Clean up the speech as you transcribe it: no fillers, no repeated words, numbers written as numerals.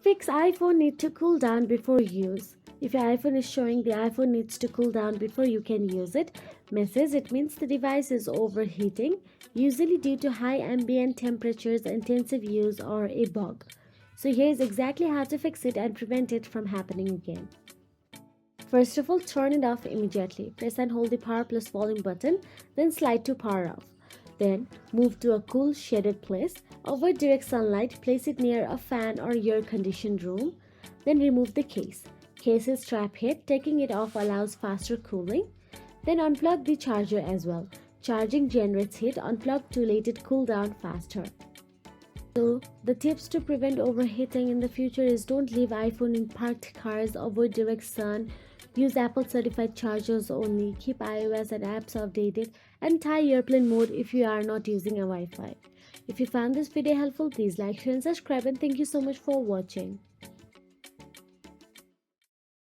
Fix iPhone need to cool down before use. If your iPhone is showing the iPhone needs to cool down before you can use it, message, it means the device is overheating, usually due to high ambient temperatures, intensive use, or a bug. So here's exactly how to fix it and prevent it from happening again. First of all, turn it off immediately. Press and hold the power plus volume button, then slide to power off. Then move to a cool shaded place. Avoid direct sunlight, place it near a fan or air conditioned room. Then remove the case. Case is trap heat, taking it off allows faster cooling. Then unplug the charger as well. Charging generates heat, unplug to let it cool down faster. So the tips to prevent overheating in the future is don't leave iPhone in parked cars, avoid direct sun, use Apple certified chargers only, keep iOS and apps updated, and tie airplane mode if you are not using a Wi-Fi. If you found this video helpful, please like, share and subscribe, and thank you so much for watching.